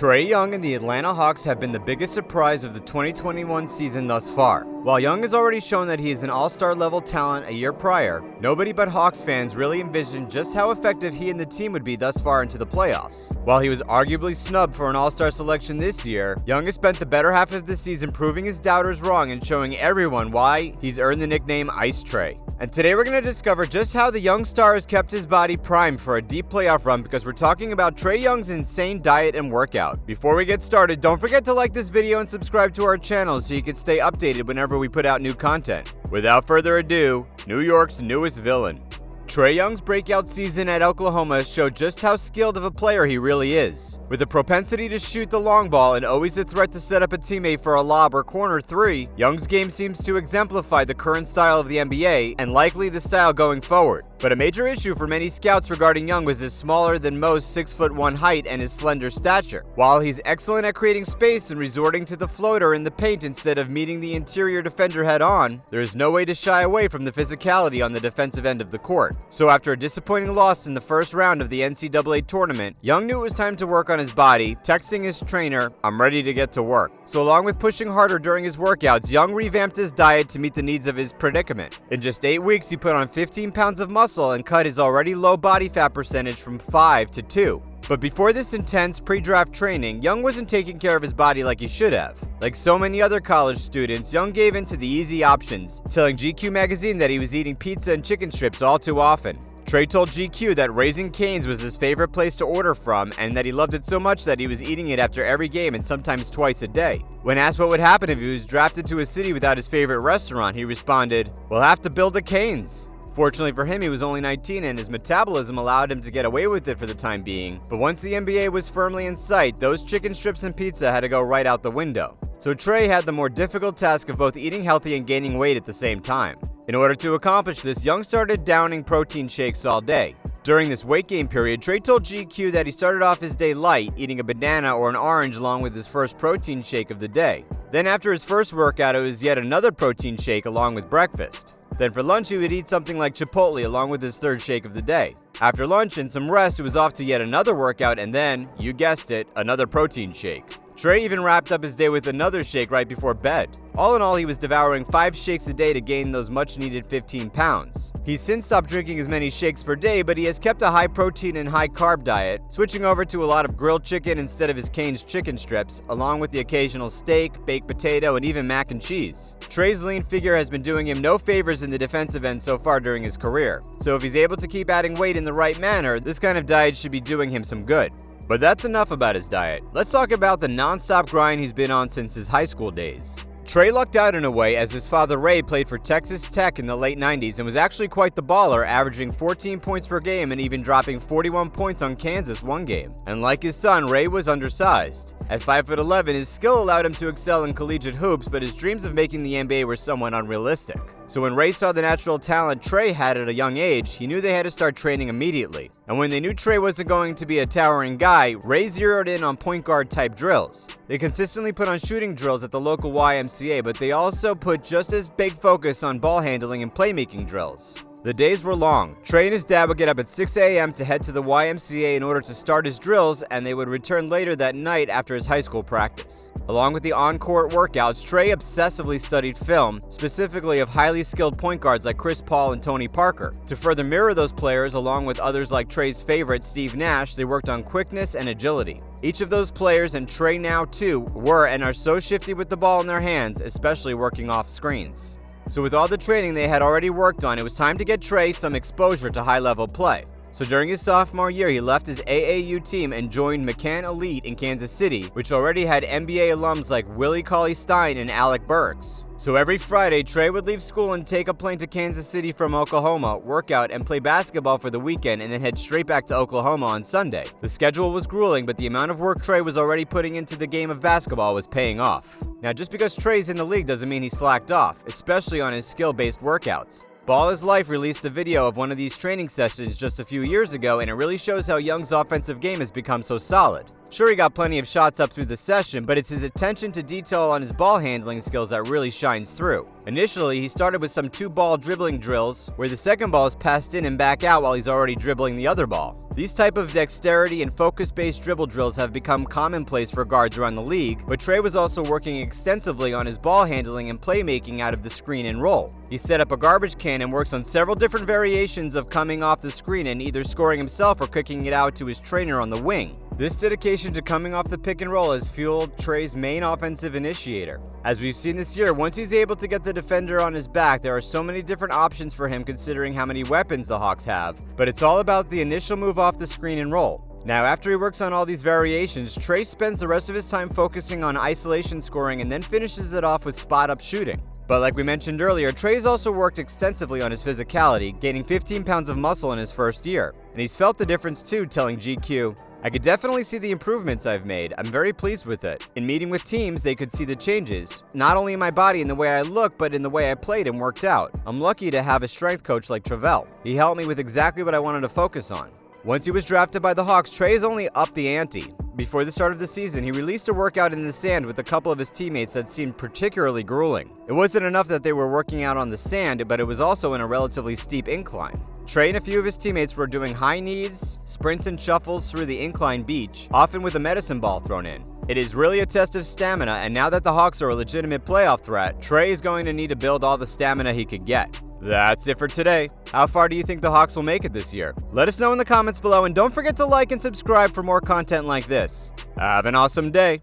Trae Young and the Atlanta Hawks have been the biggest surprise of the 2021 season thus far. While Young has already shown that he is an all-star level talent a year prior, nobody but Hawks fans really envisioned just how effective he and the team would be thus far into the playoffs. While he was arguably snubbed for an all-star selection this year, Young has spent the better half of the season proving his doubters wrong and showing everyone why he's earned the nickname Ice Trae. And today we're going to discover just how the young star has kept his body primed for a deep playoff run, because we're talking about Trae Young's insane diet and workout. Before we get started, don't forget to like this video and subscribe to our channel so you can stay updated whenever we put out new content. Without further ado, New York's newest villain. Trae Young's breakout season at Oklahoma showed just how skilled of a player he really is. With a propensity to shoot the long ball and always a threat to set up a teammate for a lob or corner three, Young's game seems to exemplify the current style of the NBA and likely the style going forward. But a major issue for many scouts regarding Young was his smaller than most 6'1" height and his slender stature. While he's excellent at creating space and resorting to the floater in the paint instead of meeting the interior defender head on, there is no way to shy away from the physicality on the defensive end of the court. So after a disappointing loss in the first round of the NCAA tournament, Young knew it was time to work on his body, texting his trainer, "I'm ready to get to work." So along with pushing harder during his workouts, Young revamped his diet to meet the needs of his predicament. In just 8 weeks, he put on 15 pounds of muscle and cut his already low body fat percentage from 5 to 2. But before this intense pre-draft training, Young wasn't taking care of his body like he should have. Like so many other college students, Young gave in to the easy options, telling GQ magazine that he was eating pizza and chicken strips all too often. Trae told GQ that Raising Cane's was his favorite place to order from, and that he loved it so much that he was eating it after every game and sometimes twice a day. When asked what would happen if he was drafted to a city without his favorite restaurant, he responded, "We'll have to build a Cane's." Fortunately for him, he was only 19 and his metabolism allowed him to get away with it for the time being. But once the NBA was firmly in sight, those chicken strips and pizza had to go right out the window. So Trae had the more difficult task of both eating healthy and gaining weight at the same time. In order to accomplish this, Young started downing protein shakes all day. During this weight gain period, Trae told GQ that he started off his day light, eating a banana or an orange along with his first protein shake of the day. Then after his first workout, it was yet another protein shake along with breakfast. Then for lunch, he would eat something like Chipotle along with his third shake of the day. After lunch and some rest, it was off to yet another workout and then, you guessed it, another protein shake. Trae even wrapped up his day with another shake right before bed. All in all, he was devouring 5 shakes a day to gain those much-needed 15 pounds. He's since stopped drinking as many shakes per day, but he has kept a high-protein and high-carb diet, switching over to a lot of grilled chicken instead of his Cane's chicken strips, along with the occasional steak, baked potato, and even mac and cheese. Trae's lean figure has been doing him no favors in the defensive end so far during his career, so if he's able to keep adding weight in the right manner, this kind of diet should be doing him some good. But that's enough about his diet. Let's talk about the non-stop grind he's been on since his high school days. Trae lucked out in a way, as his father Ray played for Texas Tech in the late 90s and was actually quite the baller, averaging 14 points per game and even dropping 41 points on Kansas one game. And like his son, Ray was undersized. At 5'11", his skill allowed him to excel in collegiate hoops, but his dreams of making the NBA were somewhat unrealistic. So when Ray saw the natural talent Trae had at a young age, he knew they had to start training immediately. And when they knew Trae wasn't going to be a towering guy, Ray zeroed in on point guard type drills. They consistently put on shooting drills at the local YMCA, but they also put just as big focus on ball handling and playmaking drills. The days were long. Trae and his dad would get up at 6 a.m. to head to the YMCA in order to start his drills, and they would return later that night after his high school practice. Along with the on-court workouts, Trae obsessively studied film, specifically of highly skilled point guards like Chris Paul and Tony Parker. To further mirror those players, along with others like Trae's favorite, Steve Nash, they worked on quickness and agility. Each of those players, and Trae now too, were and are so shifty with the ball in their hands, especially working off screens. So with all the training they had already worked on, it was time to get Trae some exposure to high-level play. So during his sophomore year, he left his AAU team and joined McCann Elite in Kansas City, which already had NBA alums like Willie Cauley-Stein and Alec Burks. So every Friday, Trae would leave school and take a plane to Kansas City from Oklahoma, work out, and play basketball for the weekend, and then head straight back to Oklahoma on Sunday. The schedule was grueling, but the amount of work Trae was already putting into the game of basketball was paying off. Now, just because Trae's in the league doesn't mean he slacked off, especially on his skill-based workouts. Ball is Life released a video of one of these training sessions just a few years ago, and it really shows how Young's offensive game has become so solid. Sure, he got plenty of shots up through the session, but it's his attention to detail on his ball handling skills that really shines through. Initially, he started with some 2-ball dribbling drills, where the second ball is passed in and back out while he's already dribbling the other ball. These type of dexterity and focus-based dribble drills have become commonplace for guards around the league, but Trae was also working extensively on his ball handling and playmaking out of the screen and roll. He set up a garbage can and works on several different variations of coming off the screen and either scoring himself or kicking it out to his trainer on the wing. This dedication to coming off the pick and roll has fueled Trae's main offensive initiator. As we've seen this year, once he's able to get the defender on his back, there are so many different options for him considering how many weapons the Hawks have, but it's all about the initial move off the screen and roll. Now, after he works on all these variations, Trae spends the rest of his time focusing on isolation scoring and then finishes it off with spot-up shooting. But like we mentioned earlier, Trae's also worked extensively on his physicality, gaining 15 pounds of muscle in his first year. And he's felt the difference too, telling GQ, "I could definitely see the improvements I've made. I'm very pleased with it. In meeting with teams, they could see the changes, not only in my body and the way I look, but in the way I played and worked out. I'm lucky to have a strength coach like Travel. He helped me with exactly what I wanted to focus on." Once he was drafted by the Hawks, Trae has only upped the ante. Before the start of the season, he released a workout in the sand with a couple of his teammates that seemed particularly grueling. It wasn't enough that they were working out on the sand, but it was also in a relatively steep incline. Trae and a few of his teammates were doing high knees, sprints and shuffles through the incline beach, often with a medicine ball thrown in. It is really a test of stamina, and now that the Hawks are a legitimate playoff threat, Trae is going to need to build all the stamina he can get. That's it for today. How far do you think the Hawks will make it this year? Let us know in the comments below, and don't forget to like and subscribe for more content like this. Have an awesome day.